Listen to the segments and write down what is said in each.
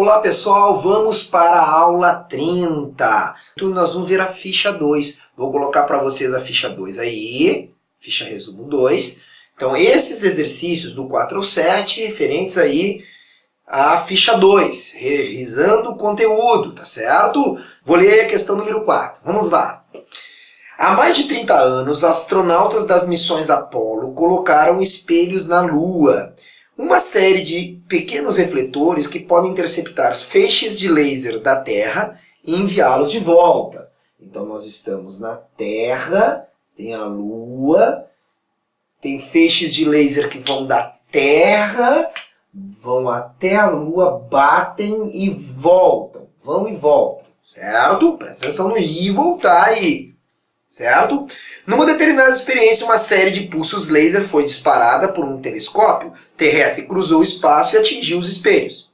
Olá pessoal, vamos para a aula 30. Então nós vamos ver a ficha 2. Vou colocar para vocês a ficha 2 aí, ficha resumo 2. Então esses exercícios do 4 ao 7 referentes aí à ficha 2, revisando o conteúdo, tá certo? Vou ler a questão número 4. Vamos lá. Há mais de 30 anos, astronautas das missões Apollo colocaram espelhos na Lua. Uma série de pequenos refletores que podem interceptar feixes de laser da Terra e enviá-los de volta. Então nós estamos na Terra, tem a Lua, tem feixes de laser que vão da Terra, vão até a Lua, batem e voltam. Vão e voltam, certo? Presta atenção no ir e voltar aí. Certo? Numa determinada experiência, uma série de pulsos laser foi disparada por um telescópio terrestre, cruzou o espaço e atingiu os espelhos.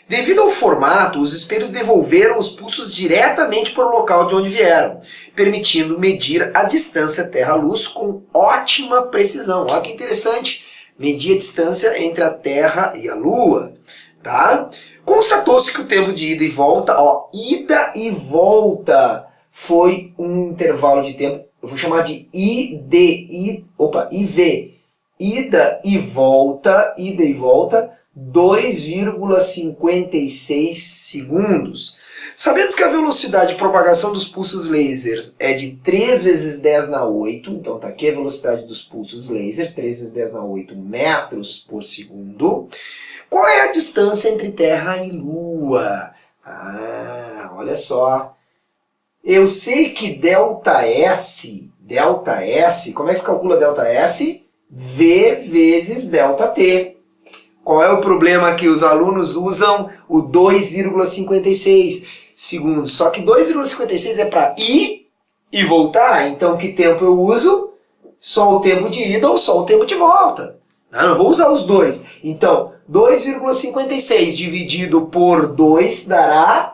Devido ao formato, os espelhos devolveram os pulsos diretamente para o local de onde vieram, permitindo medir a distância Terra-Luz com ótima precisão. Olha que interessante, medir a distância entre a Terra e a Lua. Tá? Constatou-se que o tempo de ida e volta, ida e volta, foi um intervalo de tempo, eu vou chamar de IV, ida e volta, 2,56 segundos. Sabendo que a velocidade de propagação dos pulsos lasers é de 3 vezes 10 na 8, então tá aqui a velocidade dos pulsos laser, 3 vezes 10 na 8 metros por segundo. Qual é a distância entre Terra e Lua? Olha só. Eu sei que ΔS, como é que se calcula ΔS? V vezes ΔT. Qual é o problema que os alunos usam? O 2,56 segundos. Só que 2,56 é para ir e voltar. Então, que tempo eu uso? Só o tempo de ida ou só o tempo de volta. Não vou usar os dois. Então, 2,56 dividido por 2 dará...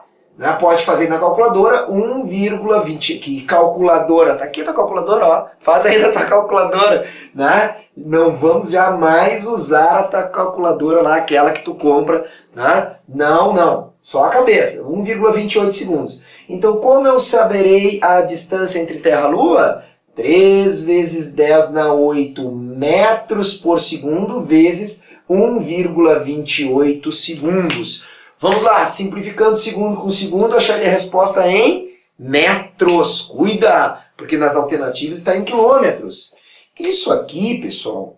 Pode fazer na calculadora 1,20. Que calculadora? Tá aqui a tua calculadora, ó. Faz aí na tua calculadora, né? Não vamos jamais usar a tua calculadora lá, aquela que tu compra, né? Não. Só a cabeça. 1,28 segundos. Então, como eu saberei a distância entre Terra e Lua? 3 vezes 10 na 8 metros por segundo vezes 1,28 segundos. Vamos lá, simplificando segundo com segundo, acharia a resposta em metros. Cuida, porque nas alternativas está em quilômetros. Isso aqui, pessoal,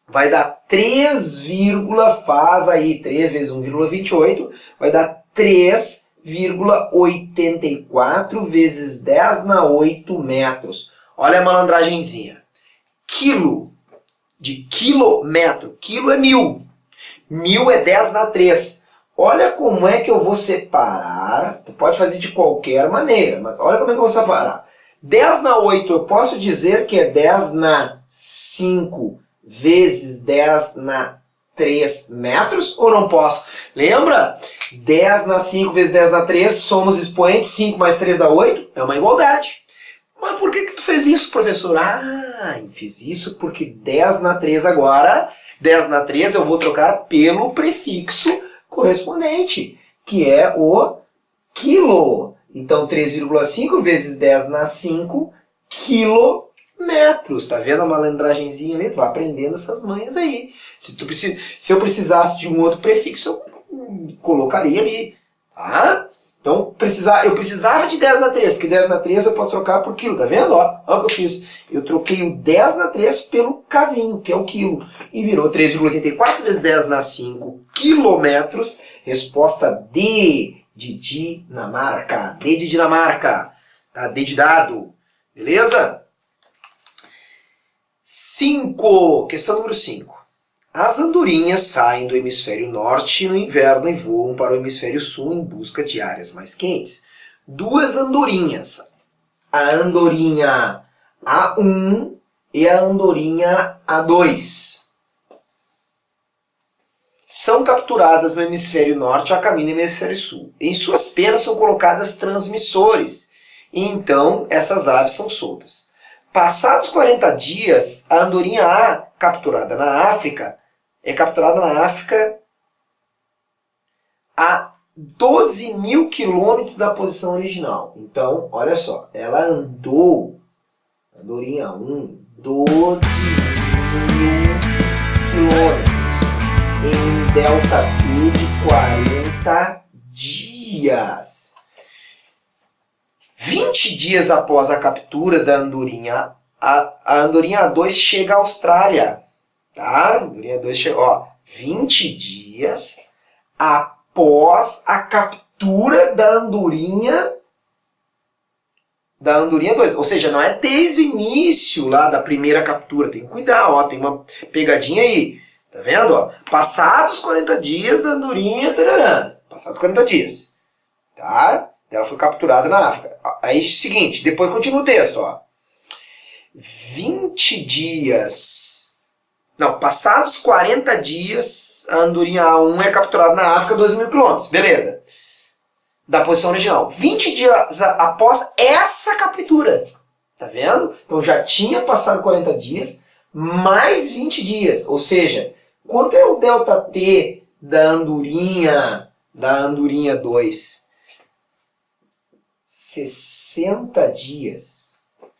vai dar 3, faz aí, 3 vezes 1,28, vai dar 3,84 vezes 10 na 8 metros. Olha a malandragenzinha. Quilo, de quilômetro, quilo é 1000. 1000 é 10 na 3. Olha como é que eu vou separar, tu pode fazer de qualquer maneira, mas olha como é que eu vou separar. 10 na 8 eu posso dizer que é 10 na 5 vezes 10 na 3 metros ou não posso? Lembra? 10 na 5 vezes 10 na 3, somos expoentes, 5 mais 3 dá 8, é uma igualdade. Mas por que tu fez isso, professor? Eu fiz isso porque 10 na 3 agora, 10 na 3 eu vou trocar pelo prefixo correspondente, que é o quilo. Então, 3,5 vezes 10 na 5 quilômetros. Tá vendo a malandragenzinha ali? Tu vai aprendendo essas manhas aí. Se eu precisasse de um outro prefixo, eu colocaria ali. Tá? Então, eu precisava de 10 na 3, porque 10 na 3 eu posso trocar por quilo. Tá vendo? Olha o que eu fiz. Eu troquei o 10 na 3 pelo casinho, que é o quilo. E virou 3,84 vezes 10 na 5 quilômetros. Resposta D de Dinamarca. D de Dinamarca. Tá? D de dado. Beleza? 5. Questão número 5. As andorinhas saem do hemisfério norte no inverno e voam para o hemisfério sul em busca de áreas mais quentes. Duas andorinhas. A andorinha A1 e a andorinha A2 são capturadas no hemisfério norte a caminho do hemisfério sul. Em suas penas são colocadas transmissores, e então essas aves são soltas. Passados 40 dias, a andorinha A, capturada na África, é capturada na África a 12.000 quilômetros da posição original. Então, olha só, ela andou, andorinha 1, 12.000 quilômetros em delta T de 40 dias. 20 dias após a captura da andorinha, a andorinha 2 chega à Austrália. Tá? A andorinha 2 chega, ó, 20 dias após a captura da andorinha 2. Ou seja, não é desde o início lá da primeira captura. Tem que cuidar, ó, tem uma pegadinha aí. Tá vendo? Ó? Passados 40 dias, a andorinha... Tarará, passados 40 dias. Tá? Ela foi capturada na África. Aí, seguinte, depois continua o texto, ó. 20 dias... Não, passados 40 dias, a andorinha A1 é capturada na África, 12.000 quilômetros. Beleza. Da posição original. 20 dias após essa captura. Tá vendo? Então já tinha passado 40 dias, mais 20 dias. Ou seja, quanto é o delta T da andorinha 2? 60 dias.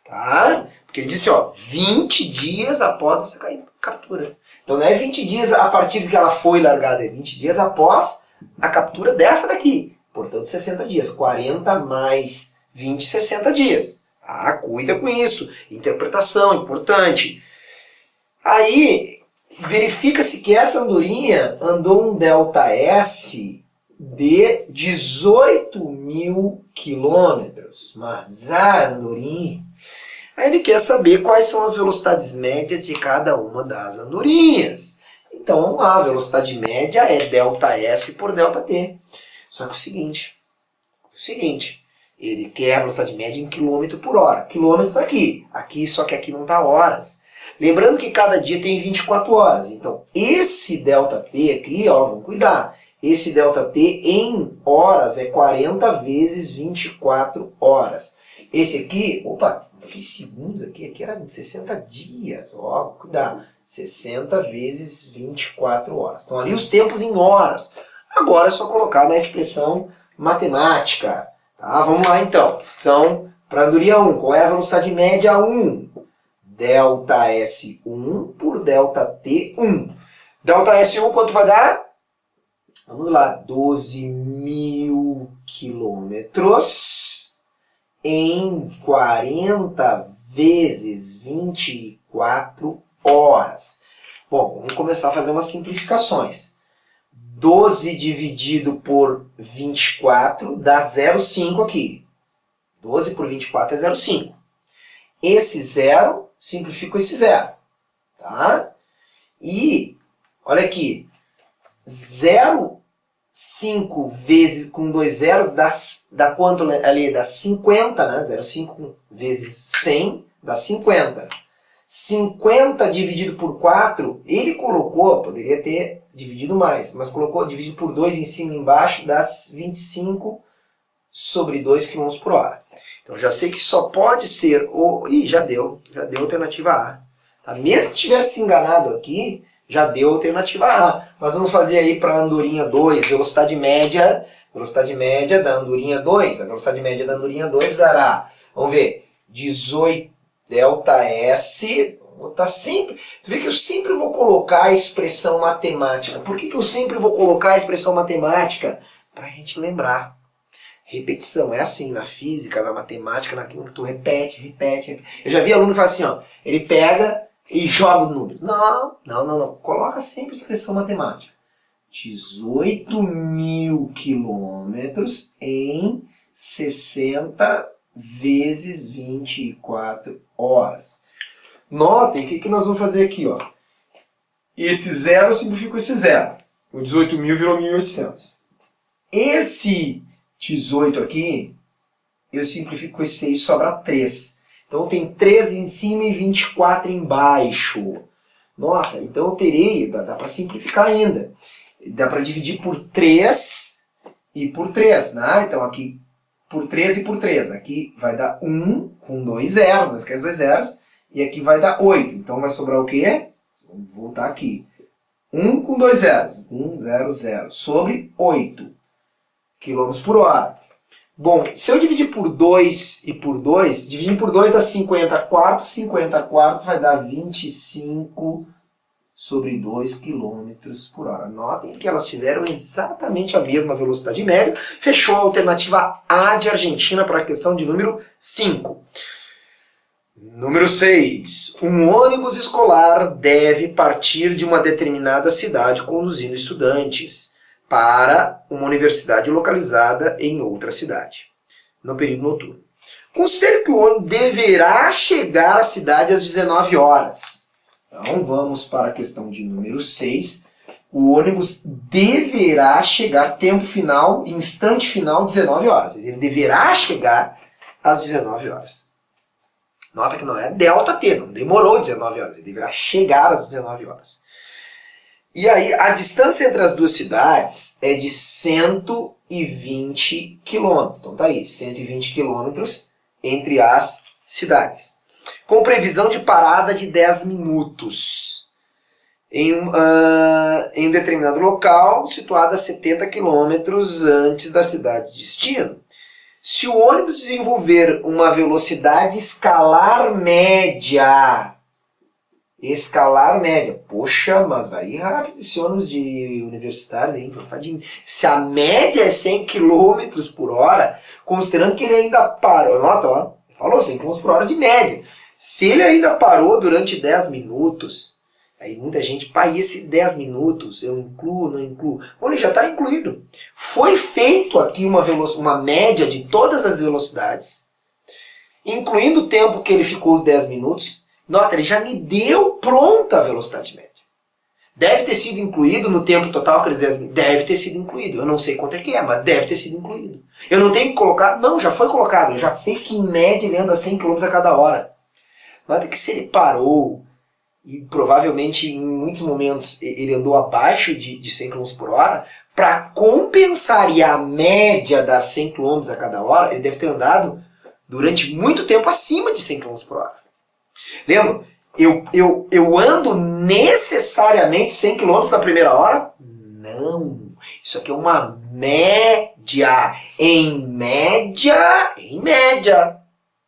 Tá? Porque ele disse, ó, 20 dias após essa captura. Então não é 20 dias a partir de que ela foi largada, é 20 dias após a captura dessa daqui. Portanto, 60 dias. 40 mais 20, 60 dias. Ah, cuida com isso. Interpretação, importante. Aí, verifica-se que essa andorinha andou um delta S de 18.000 quilômetros. Mas a andorinha... Aí ele quer saber quais são as velocidades médias de cada uma das andorinhas. Então, a velocidade média é delta S por delta T. Só que o seguinte, ele quer a velocidade média em quilômetro por hora. Quilômetro está aqui. Só que aqui não está horas. Lembrando que cada dia tem 24 horas. Então, esse delta T aqui, ó, vamos cuidar. Esse delta T em horas é 40 vezes 24 horas. Esse aqui, opa, que segundos aqui era de 60 dias. Ó, cuidado. 60 vezes 24 horas. Então, ali os tempos em horas. Agora é só colocar na expressão matemática. Tá? Vamos lá então. São para a andorinha 1. Qual é a velocidade média 1? Delta S1 por delta T1. Delta S1 quanto vai dar? Vamos lá. 12.000 quilômetros em 40 vezes 24 horas. Bom, vamos começar a fazer umas simplificações. 12 dividido por 24 dá 0,5 aqui. 12 por 24 é 0,5. Esse 0 simplifica esse 0. Tá? E, olha aqui, 0,5 vezes com 2 zeros dá quanto ali? Dá 50, né? 0,5 vezes 100 dá 50. 50 dividido por 4, ele colocou, poderia ter dividido mais, mas colocou dividido por 2 em cima e embaixo, dá 25 sobre 2 km por hora. Então já sei que só pode ser o... Ih, já deu alternativa A. Tá? Mesmo que tivesse se enganado aqui, já deu alternativa A. Mas vamos fazer aí para a andorinha 2, velocidade média da andorinha 2. A velocidade média da andorinha 2 dará, vamos ver, 18 delta S... Tá sempre, tu vê que eu sempre vou colocar a expressão matemática. Por que eu sempre vou colocar a expressão matemática? Para a gente lembrar. Repetição, é assim na física, na matemática, naquilo que tu repete. Eu já vi aluno que fala assim, ó, ele pega e joga o número. Não. Coloca sempre a expressão matemática. 18.000 quilômetros em 60 vezes 24 horas. Notem o que nós vamos fazer aqui, ó. Esse 0 simplifica esse 0. O 18.000 virou 1.800. Esse 18 aqui, eu simplifico com esse 6, sobra 3. Então tem 3 em cima e 24 embaixo. Nota, então eu terei, dá para simplificar ainda. Dá para dividir por 3 e por 3, né? Então aqui por 3 e por 3. Aqui vai dar 1 com 2 zeros, não esquece 2 zeros. E aqui vai dar 8. Então vai sobrar o quê? Vamos voltar aqui. 1 com 2 zeros. 1, 0, 0. Sobre 8. km por hora. Bom, se eu dividir por 2 e por 2, dividir por 2 dá 50 quartos vai dar 25 sobre 2 km por hora. Notem que elas tiveram exatamente a mesma velocidade média. Fechou a alternativa A de Argentina para a questão de número 5. Número 6. Um ônibus escolar deve partir de uma determinada cidade conduzindo estudantes para uma universidade localizada em outra cidade, no período noturno. Considere que o ônibus deverá chegar à cidade às 19 horas. Então, vamos para a questão de número 6. O ônibus deverá chegar, tempo final, instante final, 19 horas. Ele deverá chegar às 19 horas. Nota que não é delta T, não demorou 19 horas. Ele deverá chegar às 19 horas. E aí, a distância entre as duas cidades é de 120 km. Então tá aí, 120 km entre as cidades. Com previsão de parada de 10 minutos. Em um determinado local, situado a 70 km antes da cidade de destino. Se o ônibus desenvolver uma velocidade escalar média, poxa, mas vai rápido esse ônibus de universitário, hein? Se a média é 100 km por hora, considerando que ele ainda parou, nota, ó, falou 100 km por hora de média. Se ele ainda parou durante 10 minutos, aí muita gente, e esses 10 minutos, eu incluo, não incluo? Bom, ele já está incluído. Foi feito aqui uma média de todas as velocidades, incluindo o tempo que ele ficou os 10 minutos. Nota, ele já me deu pronta a velocidade média. Deve ter sido incluído no tempo total, aqueles 10 minutos. Deve ter sido incluído. Eu não sei quanto é que é, mas deve ter sido incluído. Eu não tenho que colocar... Não, já foi colocado. Eu já sei que em média ele anda 100 km a cada hora. Nota que se ele parou, e provavelmente em muitos momentos ele andou abaixo de 100 km por hora, para compensar e a média dar 100 km a cada hora, ele deve ter andado durante muito tempo acima de 100 km por hora. Lembra? Eu ando necessariamente 100 km na primeira hora? Não. Isso aqui é uma média. Em média.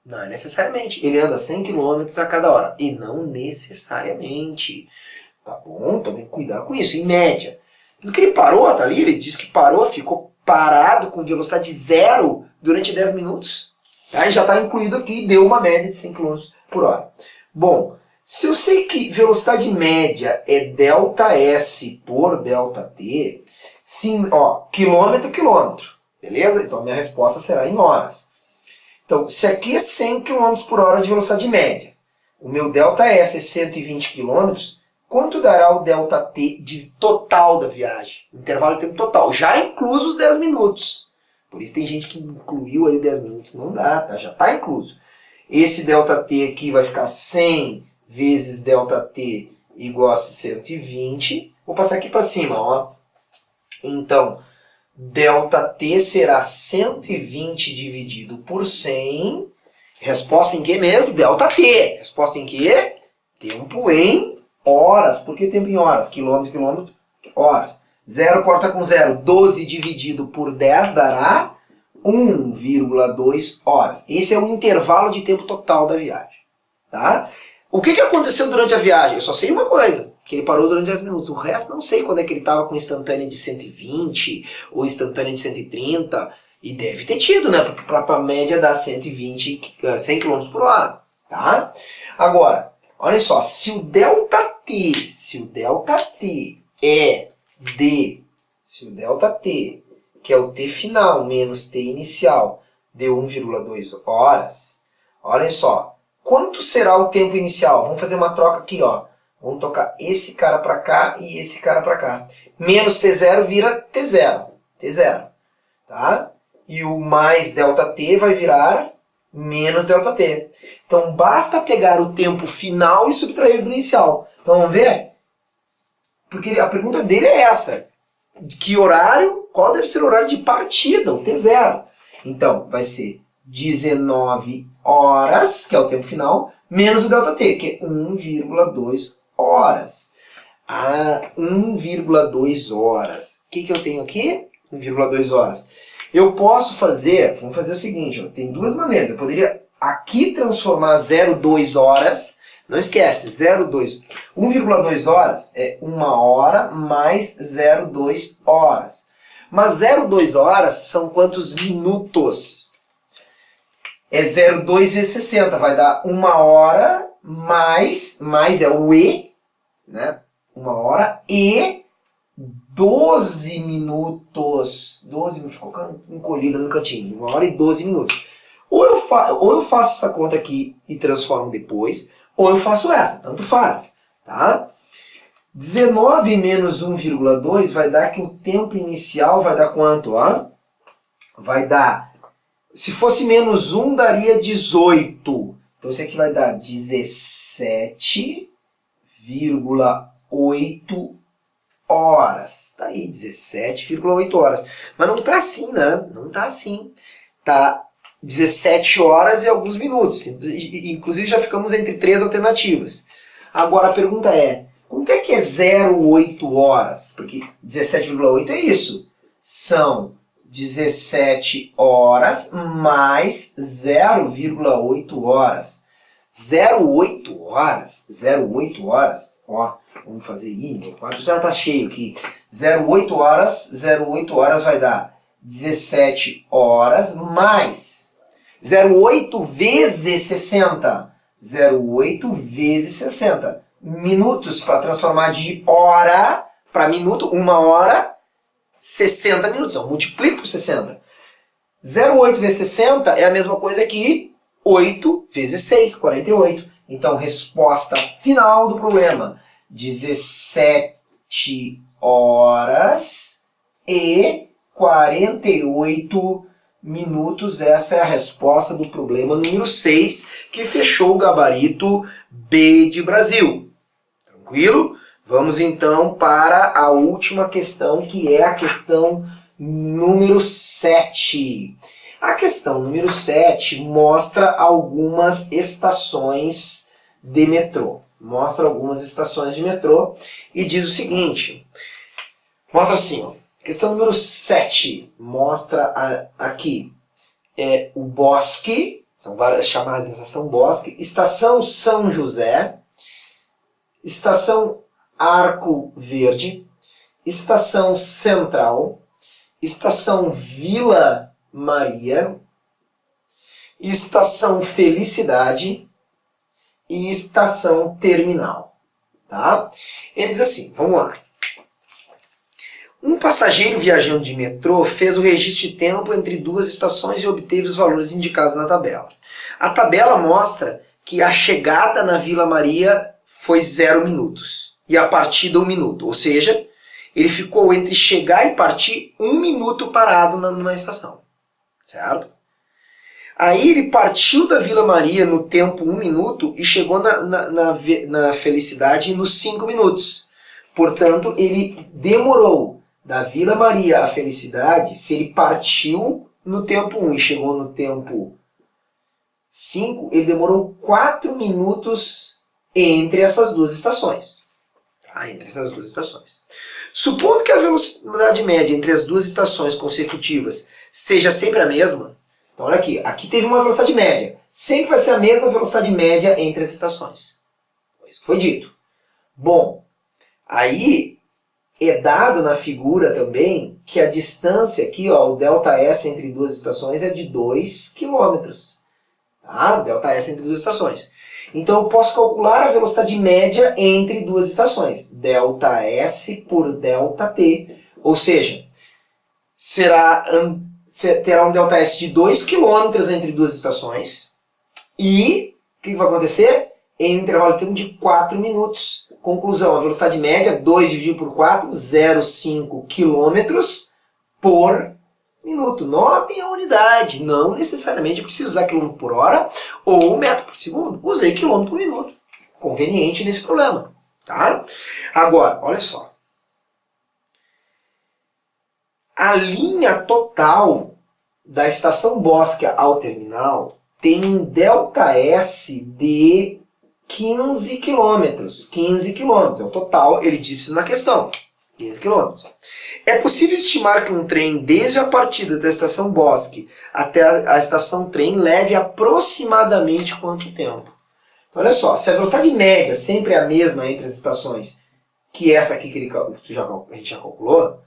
Não é necessariamente. Ele anda 100 km a cada hora. E não necessariamente. Tá bom? Então tem que cuidar com isso. Em média. No que ele parou, tá ali? Ele disse que parou, ficou parado com velocidade zero durante 10 minutos. Aí já está incluído aqui, deu uma média de 100 km por hora. Bom, se eu sei que velocidade média é ΔS por ΔT, sim, ó, quilômetro. Beleza? Então a minha resposta será em horas. Então, se aqui é 100 km por hora de velocidade média, o meu ΔS é 120 km, quanto dará o ΔT de total da viagem? Intervalo de tempo total, já incluso os 10 minutos. Por isso tem gente que incluiu aí 10 minutos. Não dá, tá? Já está incluso. Esse ΔT aqui vai ficar 100 vezes ΔT igual a 120. Vou passar aqui para cima, ó. Então, ΔT será 120 dividido por 100. Resposta em que mesmo? ΔT. Resposta em que? Tempo em horas. Por que tempo em horas? Quilômetro, horas. 0 corta com 0. 12 dividido por 10 dará 1,2 horas. Esse é o intervalo de tempo total da viagem. Tá? O que aconteceu durante a viagem? Eu só sei uma coisa. Que ele parou durante 10 minutos. O resto não sei quando é que ele estava com instantânea de 120 ou instantânea de 130. E deve ter tido, né? Porque para a média dá 100 km por hora. Tá? Agora, olha só. Se o ΔT é se o ΔT, que é o T final menos T inicial, deu 1,2 horas, olha só. Quanto será o tempo inicial? Vamos fazer uma troca aqui, ó. Vamos tocar esse cara para cá e esse cara para cá. Menos T0 vira T0. T0. Tá? E o mais ΔT vai virar menos ΔT. Então, basta pegar o tempo final e subtrair do inicial. Então, vamos ver? Porque a pergunta dele é essa. Que horário? Qual deve ser o horário de partida? O T0. Então, vai ser 19 horas, que é o tempo final, menos o ΔT, que é 1,2 horas. 1,2 horas. O que eu tenho aqui? 1,2 horas. Eu posso fazer, vamos fazer o seguinte, ó, tem duas maneiras. Eu poderia aqui transformar 0,2 horas, não esquece, 1,2 horas é 1 hora mais 0,2 horas. Mas 0,2 horas são quantos minutos? É 0,2 vezes 60, vai dar 1 hora mais é o E, né? 1 hora e 12 minutos. 12 minutos, ficou encolhida no cantinho. 1 hora e 12 minutos. Ou eu faço essa conta aqui e transformo depois, ou eu faço essa, tanto faz. Tá? 19 menos 1,2 vai dar que o tempo inicial vai dar quanto? Ó? Vai dar, se fosse menos 1, daria 18. Então isso aqui vai dar 17,8 horas. Tá aí, 17,8 horas. Mas não tá assim, né? Não tá assim. Tá 17 horas e alguns minutos. Inclusive já ficamos entre 3 alternativas. Agora a pergunta é, quanto é que é 0,8 horas? Porque 17,8 é isso. São 17 horas mais 0,8 horas. 0,8 horas, ó, vamos fazer aí, meu quadro já está cheio aqui. 0,8 horas vai dar 17 horas mais 0,8 vezes 60. 0,8 vezes 60. Minutos para transformar de hora para minuto, 1 hora, 60 minutos. Então, multiplico por 60. 0,8 vezes 60 é a mesma coisa que 8 vezes 6, 48. Então, resposta final do problema, 17 horas e 48 minutos. Essa é a resposta do problema número 6, que fechou o gabarito B de Brasil. Tranquilo? Vamos então para a última questão, que é a questão número 7. A questão número 7 mostra algumas estações de metrô. Mostra algumas estações de metrô e diz o seguinte. Mostra assim, ó. Questão número 7 mostra aqui o Bosque, são várias chamadas de estação Bosque, estação São José, estação Arco Verde, estação Central, estação Vila Maria, estação Felicidade e estação Terminal. Tá? Eles assim, vamos lá. Um passageiro viajando de metrô fez o registro de tempo entre duas estações e obteve os valores indicados na tabela. A tabela mostra que a chegada na Vila Maria foi 0 minutos e a partida 1 minuto. Ou seja, ele ficou entre chegar e partir 1 minuto parado numa estação. Certo? Aí ele partiu da Vila Maria no tempo 1 minuto e chegou na Felicidade nos 5 minutos. Portanto, ele demorou da Vila Maria à Felicidade, se ele partiu no tempo 1 e chegou no tempo 5, ele demorou 4 minutos entre essas duas estações. Tá? Entre essas duas estações. Supondo que a velocidade média entre as duas estações consecutivas seja sempre a mesma, então olha aqui, aqui teve uma velocidade média. Sempre vai ser a mesma velocidade média entre as estações. Isso que foi dito. Bom, aí é dado na figura também que a distância aqui, ó, o ΔS entre duas estações é de 2 km. Tá? ΔS entre duas estações. Então eu posso calcular a velocidade média entre duas estações. ΔS por ΔT. Ou seja, terá um ΔS de 2 km entre duas estações. E o que vai acontecer? Em um intervalo de tempo de 4 minutos. Conclusão, a velocidade média, 2 dividido por 4, 0,5 km por minuto. Notem a unidade. Não necessariamente preciso usar quilômetro por hora ou metro por segundo. Usei quilômetro por minuto. Conveniente nesse problema. Tá? Agora, olha só. A linha total da estação Bosque ao terminal tem um ΔS de 15 km. 15 km é o total, ele disse na questão. 15 km. É possível estimar que um trem, desde a partida da estação Bosque até a estação trem, leve aproximadamente quanto tempo? Então, olha só, se a velocidade média sempre é a mesma entre as estações, que essa aqui que a gente já calculou,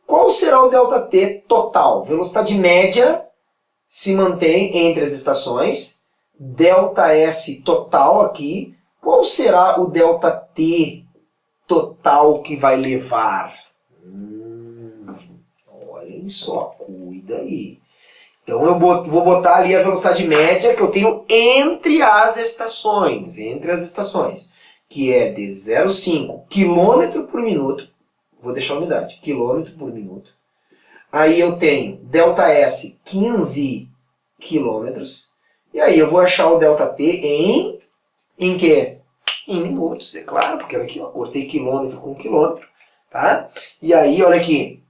qual será o ΔT total? Velocidade média se mantém entre as estações, ΔS total aqui, qual será o ΔT total que vai levar? Olhem só, cuida aí. Então eu vou botar ali a velocidade média que eu tenho entre as estações, que é de 0,5 km por minuto, vou deixar a unidade, quilômetro por minuto. Aí eu tenho ΔS 15 km, e aí eu vou achar o ΔT em quê? Em minutos, é claro, porque olha aqui, ó, cortei quilômetro com quilômetro, tá? E aí, olha aqui,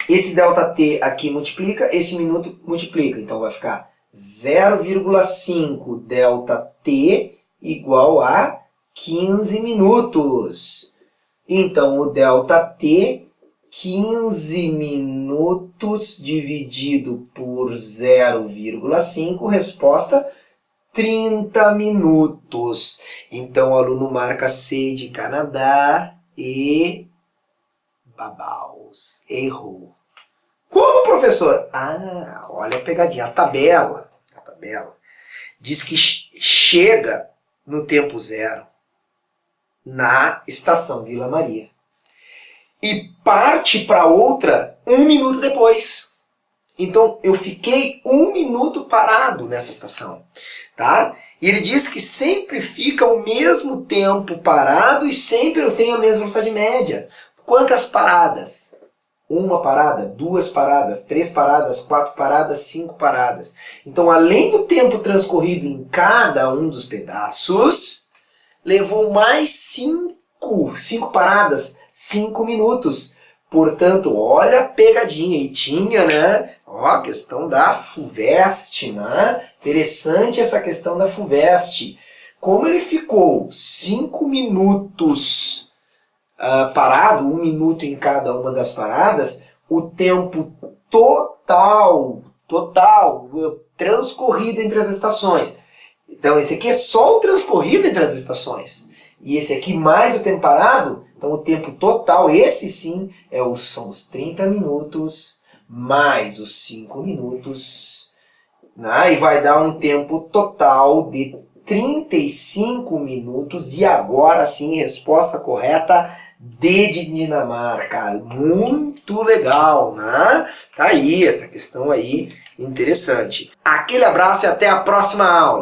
esse ΔT aqui multiplica, esse minuto multiplica, então vai ficar 0,5 ΔT igual a 15 minutos. Então, o ΔT, 15 minutos dividido por 0,5, resposta 30 minutos. Então, o aluno marca C de Canadá e Babaus. Errou. Como, professor? Ah, olha a pegadinha. A tabela diz que chega no tempo zero na estação Vila Maria e parte para outra 1 minuto depois. Então, eu fiquei 1 minuto parado nessa estação, tá? E ele diz que sempre fica o mesmo tempo parado e sempre eu tenho a mesma velocidade média. Quantas paradas? 1 parada, 2 paradas, 3 paradas, 4 paradas, 5 paradas. Então, além do tempo transcorrido em cada um dos pedaços, levou mais 5 paradas, 5 minutos. Portanto, olha a pegadinha. E tinha, né? Ó, a questão da FUVEST, né? Interessante essa questão da FUVEST. Como ele ficou 5 minutos parado, 1 minuto em cada uma das paradas, o tempo total transcorrido entre as estações. Então, esse aqui é só o transcorrido entre as estações. E esse aqui mais o tempo parado, então o tempo total, esse sim, são os 30 minutos mais os 5 minutos, né? E vai dar um tempo total de 35 minutos. E agora sim, resposta correta, D de Dinamarca. Muito legal, né? Tá aí, essa questão aí interessante. Aquele abraço e até a próxima aula.